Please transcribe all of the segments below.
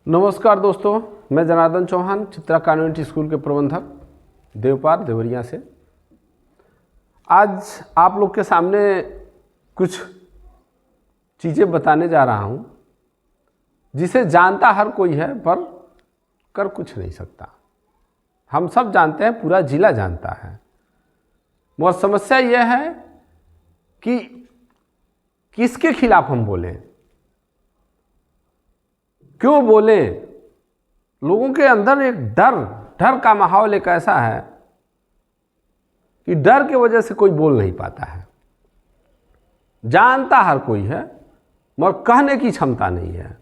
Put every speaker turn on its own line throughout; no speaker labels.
नमस्कार दोस्तों, मैं जनार्दन चौहान चित्रा कॉन्वेंट स्कूल के प्रबंधक देवपार देवरिया से आज आप लोग के सामने कुछ चीज़ें बताने जा रहा हूँ जिसे जानता हर कोई है पर कर कुछ नहीं सकता। हम सब जानते हैं, पूरा जिला जानता है, मगर समस्या यह है कि किसके खिलाफ हम बोलें, क्यों बोलें। लोगों के अंदर एक डर का माहौल एक ऐसा है कि डर की वजह से कोई बोल नहीं पाता है। जानता हर कोई है मगर कहने की क्षमता नहीं है।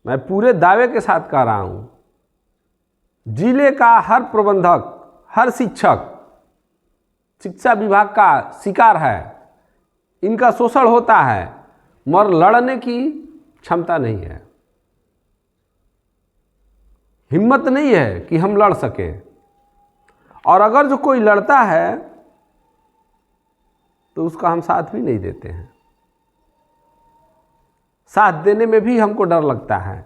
मैं पूरे दावे के साथ कह रहा हूं, जिले का हर प्रबंधक, हर शिक्षक शिक्षा विभाग का शिकार है। इनका शोषण होता है मगर लड़ने की क्षमता नहीं है, हिम्मत नहीं है कि हम लड़ सकें। और अगर जो कोई लड़ता है तो उसका हम साथ भी नहीं देते हैं। साथ देने में भी हमको डर लगता है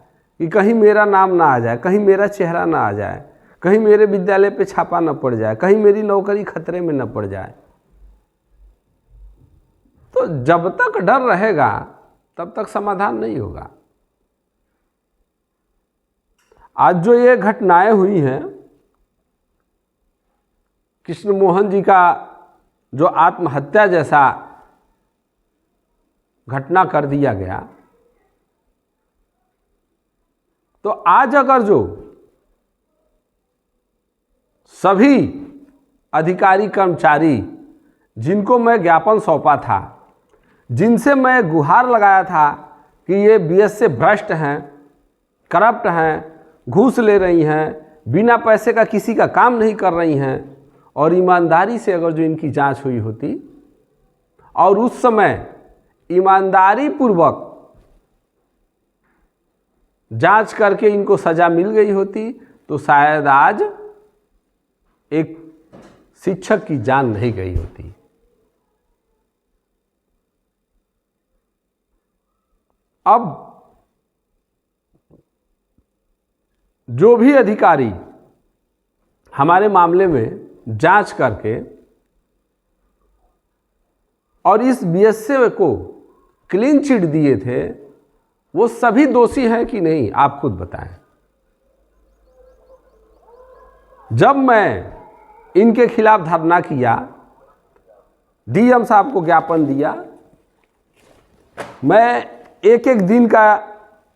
कि कहीं मेरा नाम ना आ जाए, कहीं मेरा चेहरा ना आ जाए, कहीं मेरे विद्यालय पे छापा ना पड़ जाए, कहीं मेरी नौकरी खतरे में न पड़ जाए। तो जब तक डर रहेगा तब तक समाधान नहीं होगा। आज जो ये घटनाएं हुई हैं, कृष्ण मोहन जी का जो आत्महत्या जैसा घटना कर दिया गया, तो आज अगर जो सभी अधिकारी कर्मचारी जिनको मैं ज्ञापन सौंपा था, जिनसे मैं गुहार लगाया था कि ये बीएस से भ्रष्ट हैं, करप्ट हैं, घूस ले रही हैं, बिना पैसे का किसी का काम नहीं कर रही हैं, और ईमानदारी से अगर जो इनकी जांच हुई होती और उस समय ईमानदारी पूर्वक जांच करके इनको सजा मिल गई होती तो शायद आज एक शिक्षक की जान नहीं गई होती। अब जो भी अधिकारी हमारे मामले में जांच करके और इस बीएसए को क्लीन चिट दिए थे, वो सभी दोषी हैं कि नहीं, आप खुद बताएं। जब मैं इनके खिलाफ धरना किया, डीएम साहब को ज्ञापन दिया, मैं एक एक दिन का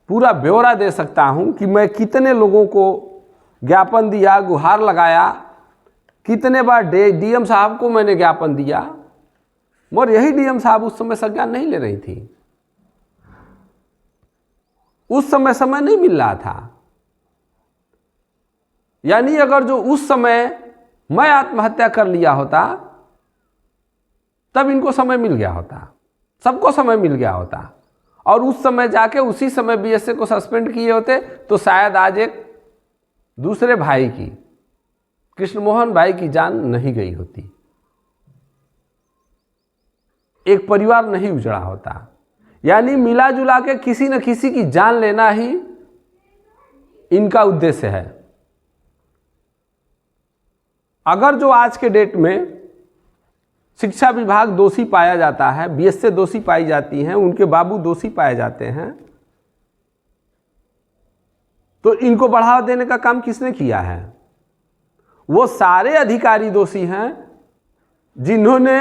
पूरा ब्यौरा दे सकता हूं कि मैं कितने लोगों को ज्ञापन दिया, गुहार लगाया, कितने बार डीएम साहब को मैंने ज्ञापन दिया, मगर यही डीएम साहब उस समय संज्ञान नहीं ले रही थी। उस समय नहीं मिल रहा था। यानी अगर जो उस समय मैं आत्महत्या कर लिया होता तब इनको समय मिल गया होता, सबको समय मिल गया होता, और उस समय जाके उसी समय बीएसए को सस्पेंड किए होते तो शायद आज एक दूसरे भाई की, कृष्ण मोहन भाई की जान नहीं गई होती, एक परिवार नहीं उजड़ा होता। यानी मिला जुला के किसी न किसी की जान लेना ही इनका उद्देश्य है। अगर जो आज के डेट में शिक्षा विभाग दोषी पाया जाता है, बीएसए दोषी पाई जाती हैं, उनके बाबू दोषी पाए जाते हैं, तो इनको बढ़ावा देने का काम किसने किया है? वो सारे अधिकारी दोषी हैं जिन्होंने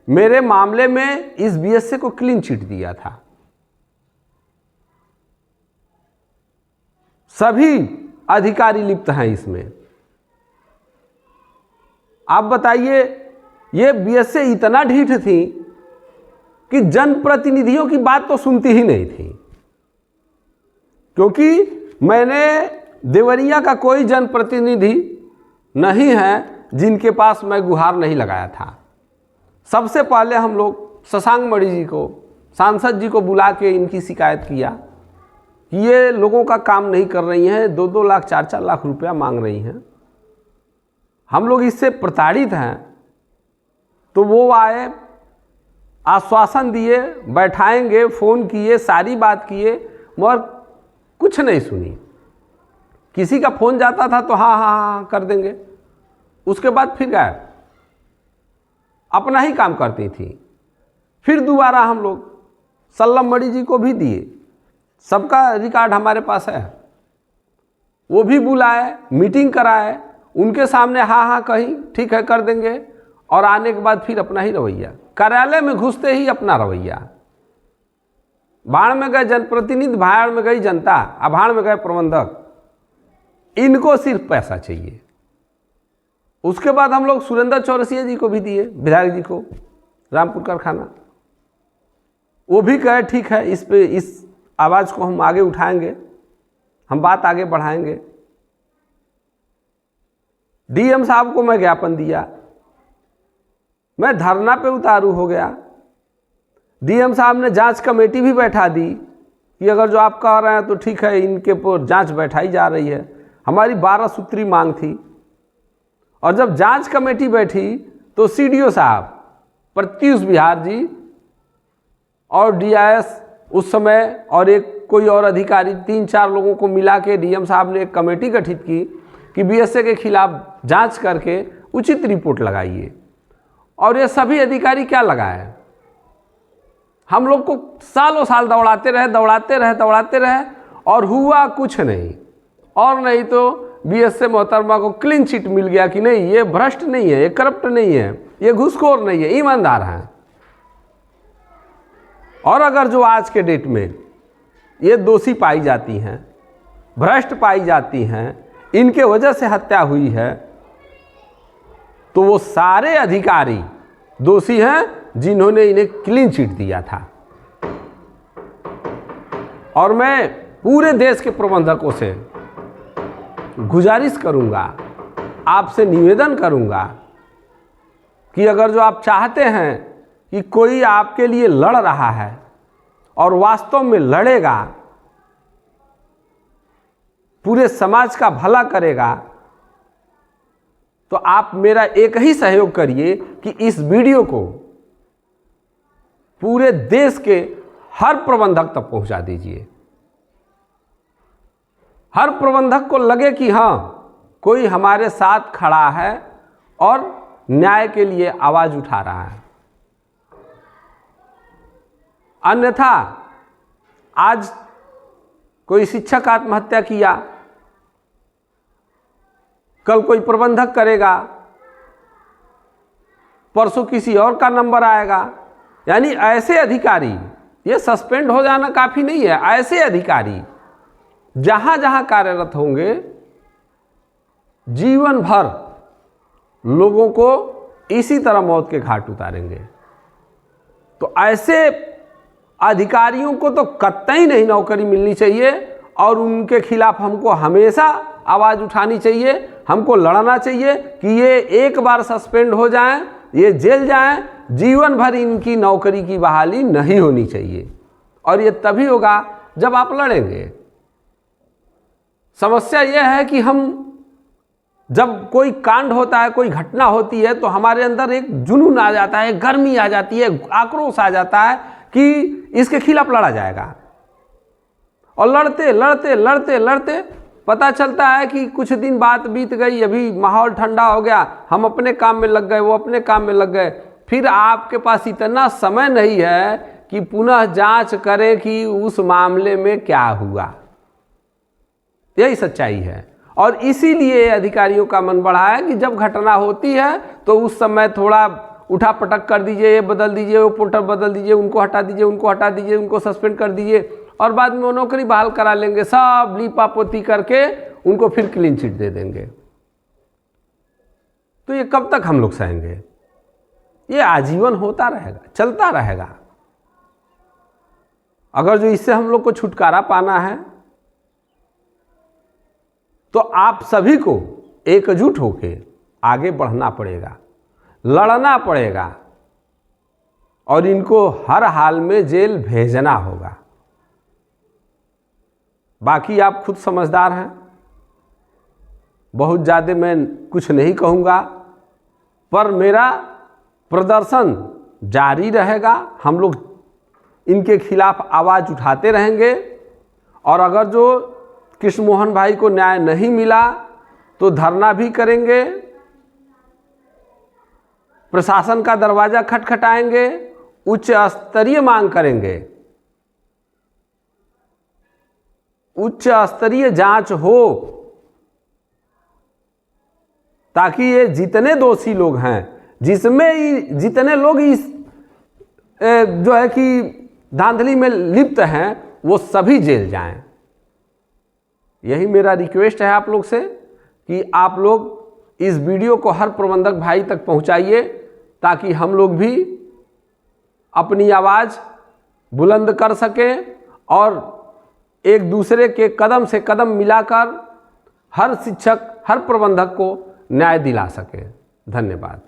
मेरे मामले में इस बीएसए को क्लीन चिट दिया था। सभी अधिकारी लिप्त हैं इसमें। आप बताइए, ये बीएसए इतना ढीठ थी कि जनप्रतिनिधियों की बात तो सुनती ही नहीं थी, क्योंकि मैंने देवरिया का कोई जनप्रतिनिधि नहीं है जिनके पास मैं गुहार नहीं लगाया था। सबसे पहले हम लोग शशांक मणि जी को, सांसद जी को बुला के इनकी शिकायत किया कि ये लोगों का काम नहीं कर रही हैं, 2-2 लाख 4-4 लाख रुपया मांग रही हैं, हम लोग इससे प्रताड़ित हैं। तो वो आए, आश्वासन दिए, बैठाएंगे, फ़ोन किए, सारी बात किए, मगर कुछ नहीं सुनी। किसी का फोन जाता था तो हाँ हाँ हाँ कर देंगे, उसके बाद फिर गायब, अपना ही काम करती थी। फिर दोबारा हम लोग सल्लम मणि जी को भी दिए, सबका रिकॉर्ड हमारे पास है, वो भी बुलाए, मीटिंग कराए, उनके सामने हाँ हाँ कही ठीक है कर देंगे, और आने के बाद फिर अपना ही रवैया, कार्यालय में घुसते ही अपना रवैया। भाड़ में गए जनप्रतिनिधि, भाड़ में गई जनता, अभाड़ में गए प्रबंधक, इनको सिर्फ पैसा चाहिए। उसके बाद हम लोग सुरेंद्र चौरसिया जी को भी दिए, विधायक जी को, रामपुर कारखाना, वो भी कहे ठीक है इस पे, इस आवाज़ को हम आगे उठाएंगे, हम बात आगे बढ़ाएंगे। डीएम साहब को मैं ज्ञापन दिया, मैं धरना पे उतारू हो गया। डीएम साहब ने जांच कमेटी भी बैठा दी कि अगर जो आप कह रहे हैं तो ठीक है, इनके ऊपर जांच बैठाई जा रही है। हमारी 12 सूत्री मांग थी, और जब जांच कमेटी बैठी तो सीडीओ साहब प्रत्युष बिहार जी और डीआईएस उस समय और एक कोई और अधिकारी, 3-4 लोगों को मिला के डीएम साहब ने एक कमेटी गठित की कि बीएसए के खिलाफ जांच करके उचित रिपोर्ट लगाइए। और ये सभी अधिकारी क्या लगाए, हम लोग को सालों साल दौड़ाते रहे और हुआ कुछ नहीं। और नहीं तो बीएसए मोहतरमा को क्लीन चिट मिल गया कि नहीं, ये भ्रष्ट नहीं है, ये करप्ट नहीं है, ये घूसखोर नहीं है, ईमानदार है। और अगर जो आज के डेट में ये दोषी पाई जाती हैं, भ्रष्ट पाई जाती हैं, इनके वजह से हत्या हुई है, तो वो सारे अधिकारी दोषी हैं जिन्होंने इन्हें क्लीन चिट दिया था। और मैं पूरे देश के प्रबंधकों से गुजारिश करूंगा, आपसे निवेदन करूंगा कि अगर जो आप चाहते हैं कि कोई आपके लिए लड़ रहा है और वास्तव में लड़ेगा, पूरे समाज का भला करेगा, तो आप मेरा एक ही सहयोग करिए कि इस वीडियो को पूरे देश के हर प्रबंधक तक पहुंचा दीजिए। हर प्रबंधक को लगे कि हाँ, कोई हमारे साथ खड़ा है और न्याय के लिए आवाज उठा रहा है। अन्यथा आज कोई शिक्षक आत्महत्या किया, कल कोई प्रबंधक करेगा, परसों किसी और का नंबर आएगा। यानी ऐसे अधिकारी, ये सस्पेंड हो जाना काफ़ी नहीं है, ऐसे अधिकारी जहाँ जहाँ कार्यरत होंगे जीवन भर लोगों को इसी तरह मौत के घाट उतारेंगे। तो ऐसे अधिकारियों को तो कतई नहीं नौकरी मिलनी चाहिए, और उनके खिलाफ हमको हमेशा आवाज़ उठानी चाहिए, हमको लड़ना चाहिए कि ये एक बार सस्पेंड हो जाएं, ये जेल जाएं, जीवन भर इनकी नौकरी की बहाली नहीं होनी चाहिए। और ये तभी होगा जब आप लड़ेंगे। समस्या यह है कि हम जब कोई कांड होता है, कोई घटना होती है, तो हमारे अंदर एक जुनून आ जाता है, गर्मी आ जाती है, आक्रोश आ जाता है कि इसके खिलाफ लड़ा जाएगा। और लड़ते लड़ते लड़ते लड़ते पता चलता है कि कुछ दिन बात बीत गई, अभी माहौल ठंडा हो गया, हम अपने काम में लग गए, वो अपने काम में लग गए। फिर आपके पास इतना समय नहीं है कि पुनः जांच करें कि उस मामले में क्या हुआ। यही सच्चाई है। और इसीलिए अधिकारियों का मन बढ़ा है कि जब घटना होती है तो उस समय थोड़ा उठा पटक कर दीजिए, ये बदल दीजिए, वो पोर्टर बदल दीजिए, उनको हटा दीजिए, उनको हटा दीजिए, उनको सस्पेंड कर दीजिए, और बाद में वो नौकरी बहाल करा लेंगे, सब लीपापोती करके उनको फिर क्लीन चिट दे देंगे। तो ये कब तक हम लोग सहेंगे? ये आजीवन होता रहेगा, चलता रहेगा। अगर जो इससे हम लोग को छुटकारा पाना है तो आप सभी को एकजुट होके आगे बढ़ना पड़ेगा, लड़ना पड़ेगा, और इनको हर हाल में जेल भेजना होगा। बाकी आप खुद समझदार हैं, बहुत ज़्यादा मैं कुछ नहीं कहूँगा, पर मेरा प्रदर्शन जारी रहेगा। हम लोग इनके खिलाफ आवाज़ उठाते रहेंगे, और अगर जो कृष्ण मोहन भाई को न्याय नहीं मिला तो धरना भी करेंगे, प्रशासन का दरवाजा खटखटाएंगे, उच्च स्तरीय मांग करेंगे, उच्च स्तरीय जांच हो, ताकि ये जितने दोषी लोग हैं, जिसमें जितने लोग इस जो है कि धांधली में लिप्त हैं, वो सभी जेल जाएं। यही मेरा रिक्वेस्ट है आप लोग से कि आप लोग इस वीडियो को हर प्रबंधक भाई तक पहुंचाइए, ताकि हम लोग भी अपनी आवाज़ बुलंद कर सकें और एक दूसरे के कदम से कदम मिलाकर हर शिक्षक, हर प्रबंधक को न्याय दिला सकें। धन्यवाद।